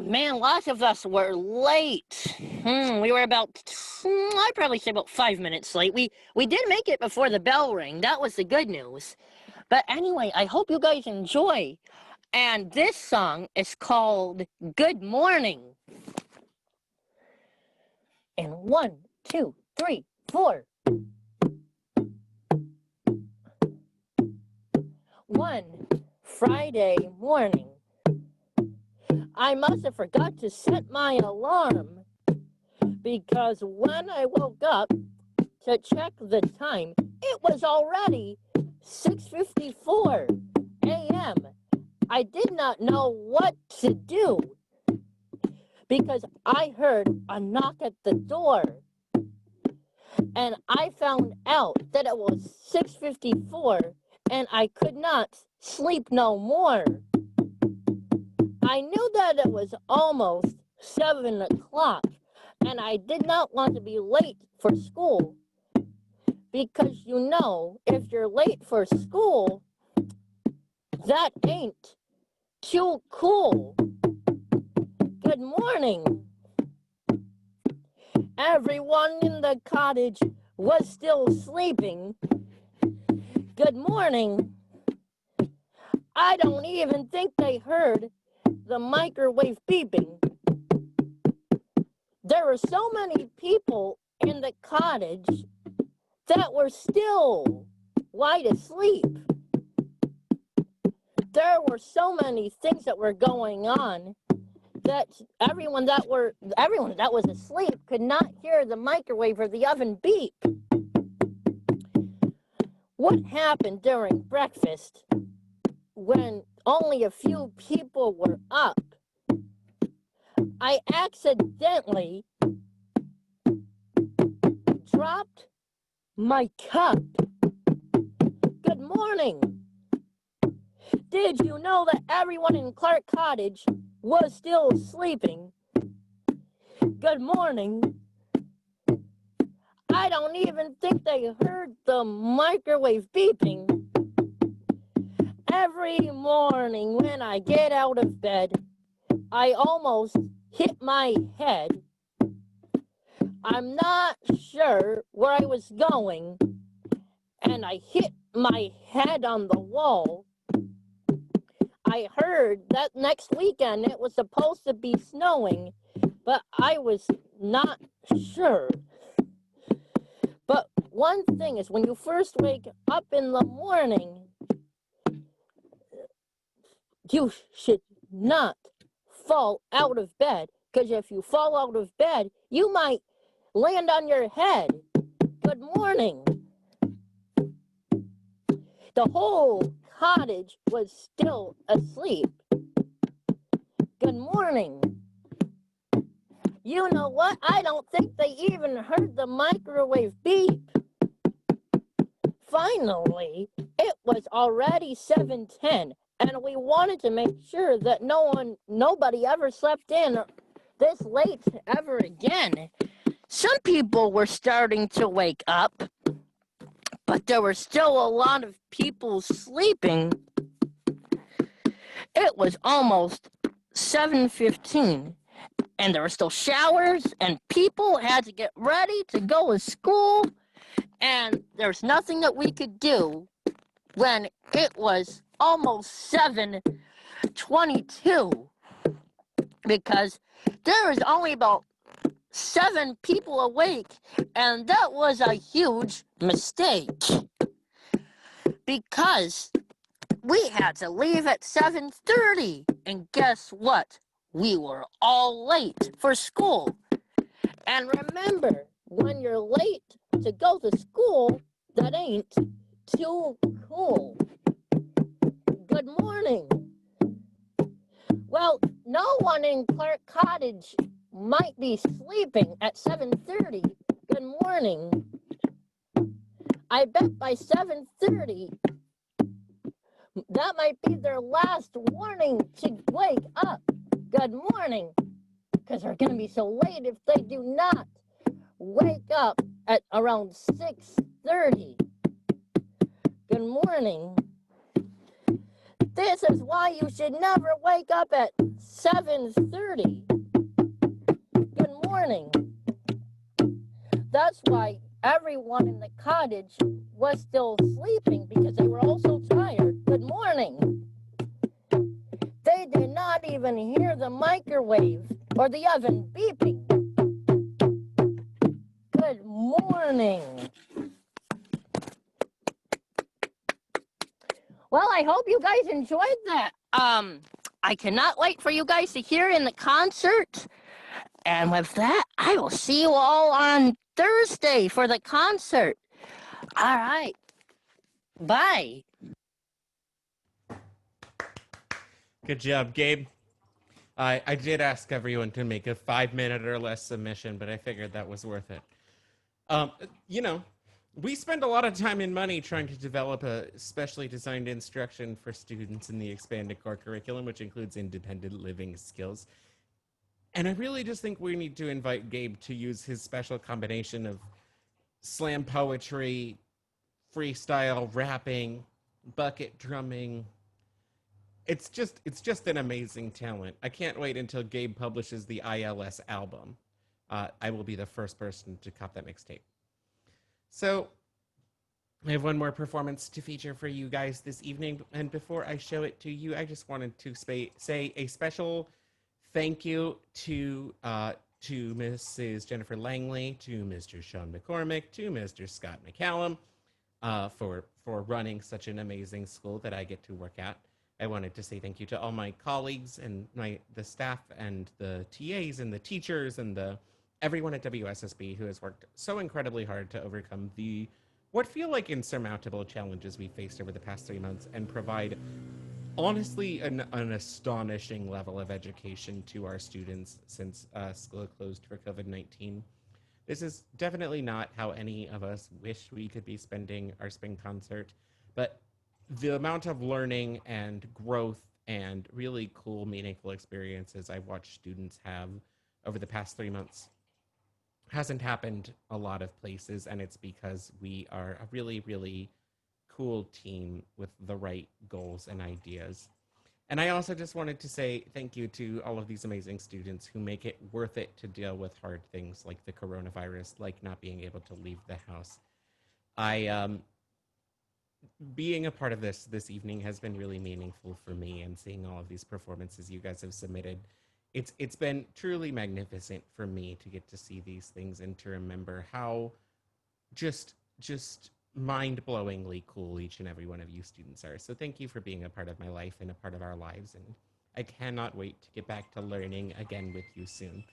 man, lots of us were late. We were about, I'd probably say about 5 minutes late. We did make it before the bell rang. That was the good news. But anyway, I hope you guys enjoy. And this song is called Good Morning. And 1, 2, 3, 4. One Friday morning, I must have forgot to set my alarm, because when I woke up to check the time, it was already 6:54 a.m. I did not know what to do, because I heard a knock at the door, and I found out that it was 6:54, and I could not sleep no more. I knew that it was almost 7 o'clock, and I did not want to be late for school, because you know, if you're late for school, that ain't too cool. Good morning. Everyone in the cottage was still sleeping. Good morning. I don't even think they heard the microwave beeping. There were so many people in the cottage that were still wide asleep. There were so many things that were going on that everyone that was asleep could not hear the microwave or the oven beep. What happened during breakfast when only a few people were up? I accidentally dropped my cup. Good morning. Did you know that everyone in Clark Cottage was still sleeping? Good morning. I don't even think they heard the microwave beeping. Every morning when I get out of bed, I almost hit my head. I'm not sure where I was going, and I hit my head on the wall. I heard that next weekend it was supposed to be snowing, but I was not sure. But one thing is, when you first wake up in the morning, you should not fall out of bed, because if you fall out of bed, you might land on your head. Good morning. The whole cottage was still asleep. Good morning. You know what? I don't think they even heard the microwave beep. Finally, it was already 7:10, and we wanted to make sure that nobody ever slept in this late ever again. Some people were starting to wake up, but there were still a lot of people sleeping. It was almost 7:15, and there were still showers, and people had to get ready to go to school, and there's nothing that we could do when it was almost 7:22, because there was only about 7 people awake, and that was a huge mistake, because we had to leave at 7:30, and guess what? We were all late for school. And remember, when you're late to go to school, that ain't too cool. Good morning. Well, no one in Clark Cottage might be sleeping at 7:30. Good morning. I bet by 7:30, that might be their last warning to wake up. Good morning. Because they're going to be so late if they do not wake up at around 6:30. Good morning. This is why you should never wake up at 7:30. Good morning. That's why everyone in the cottage was still sleeping, because they were all so tired. Good morning. They did not even hear the microwave or the oven beeping. Good morning. Well, I hope you guys enjoyed that. I cannot wait for you guys to hear in the concert. And with that, I will see you all on Thursday for the concert. All right. Bye. Good job, Gabe. I did ask everyone to make a 5-minute or less submission, but I figured that was worth it. You know, we spend a lot of time and money trying to develop a specially designed instruction for students in the expanded core curriculum, which includes independent living skills. And I really just think we need to invite Gabe to use his special combination of slam poetry, freestyle rapping, bucket drumming. It's just an amazing talent. I can't wait until Gabe publishes the ILS album. I will be the first person to cop that mixtape. So I have one more performance to feature for you guys this evening. And before I show it to you, I just wanted to say a special thank you to Mrs. Jennifer Langley, to Mr. Sean McCormick, to Mr. Scott McCallum for running such an amazing school that I get to work at. I wanted to say thank you to all my colleagues and the staff and the TAs and the teachers and everyone at WSSB who has worked so incredibly hard to overcome what feel like insurmountable challenges we faced over the past 3 months and provide, honestly, an astonishing level of education to our students since school closed for COVID-19. This is definitely not how any of us wish we could be spending our spring concert, but the amount of learning and growth and really cool, meaningful experiences I've watched students have over the past 3 months hasn't happened a lot of places, and it's because we are a really, really cool team with the right goals and ideas. And I also just wanted to say thank you to all of these amazing students who make it worth it to deal with hard things like the coronavirus, like not being able to leave the house. Being a part of this evening has been really meaningful for me, and seeing all of these performances you guys have submitted, it's been truly magnificent for me to get to see these things and to remember how just mind-blowingly cool each and every one of you students are. So thank you for being a part of my life and a part of our lives, and I cannot wait to get back to learning again with you soon.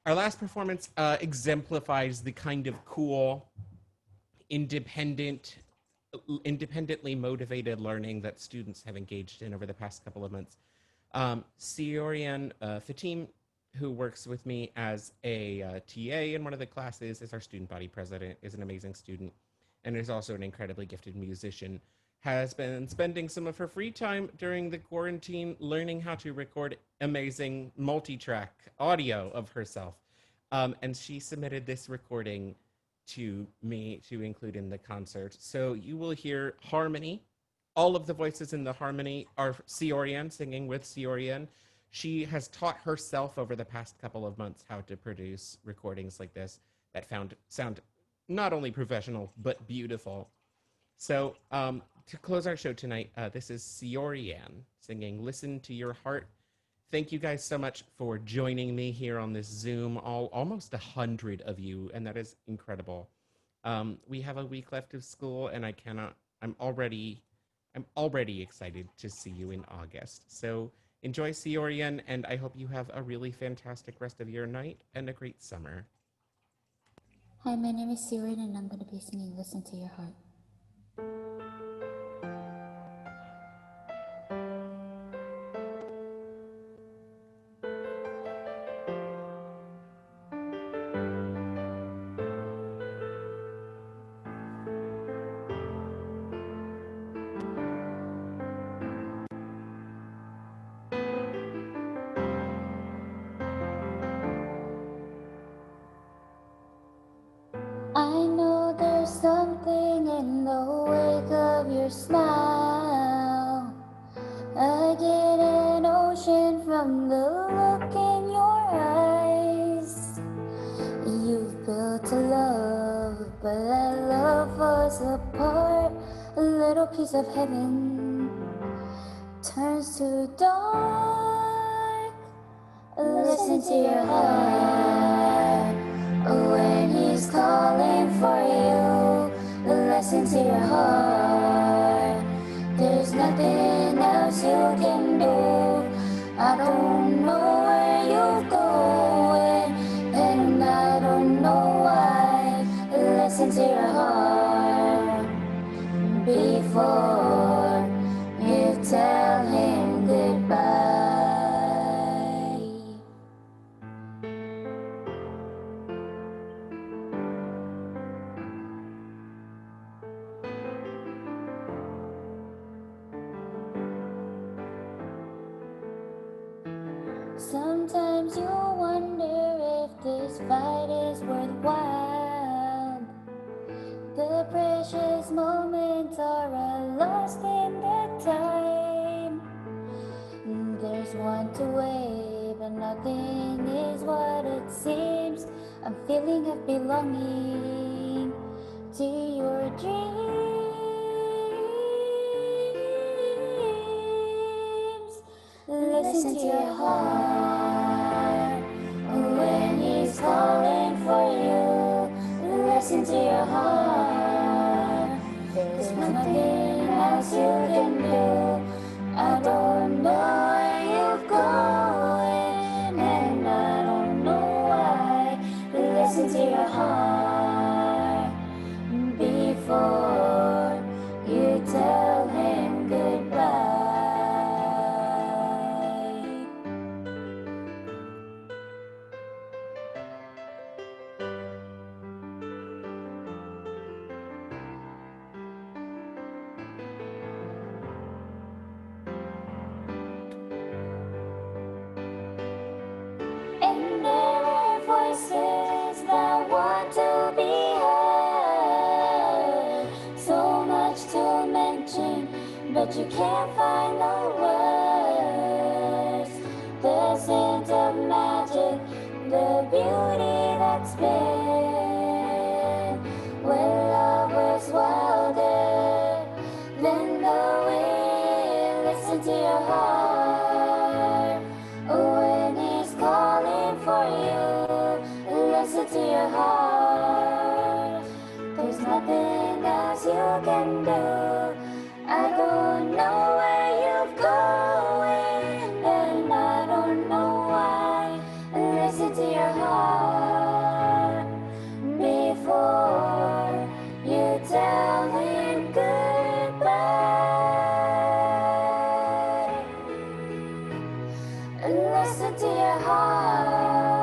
Our last performance exemplifies the kind of cool, independently motivated learning that students have engaged in over the past couple of months. Siorian Fatim, who works with me as a TA in one of the classes, is our student body president, is an amazing student, and is also an incredibly gifted musician, has been spending some of her free time during the quarantine learning how to record amazing multi-track audio of herself. And she submitted this recording to me to include in the concert. So you will hear harmony. All of the voices in the harmony are Siorian, singing with Siorian. She has taught herself over the past couple of months how to produce recordings like this that sound not only professional, but beautiful. So to close our show tonight, this is Siorian singing Listen to Your Heart. Thank you guys so much for joining me here on this Zoom, almost 100 of you, and that is incredible. We have a week left of school, and I'm already excited to see you in August. So enjoy Siorian, and I hope you have a really fantastic rest of your night and a great summer. Hi, my name is Siorian, and I'm going to be singing Listen to Your Heart. I know there's something in the wake of your smile. I get an ocean from the look in your eyes. You've built a love, but that love falls apart. A little piece of heaven turns to dark. Listen to your heart when he's calling for you. Listen to your heart. There's nothing else you can do. I don't know where you're going, and I don't know why. Listen to your heart before you tell him goodbye. Sometimes you wonder if this fight is worthwhile. The precious moments are lost in the time. There's one to weigh, but nothing is what it seems. I'm feeling of belonging to your dreams. Listen to your heart when he's calling for you. Listen to your heart. There's nothing else you can do. I don't know where you're going, and I don't know why. Listen to your heart before you tell him goodbye. And there are voices that want to be heard. So much to mention, but you can't find the words. The scent of magic, the beauty that's been when love was wilder than the wind. Listen to your heart when he's calling for you. Listen to your heart. There's nothing else you can do. I don't know where you're going, and I don't know why. Listen to your heart before you tell him goodbye. Listen to your heart.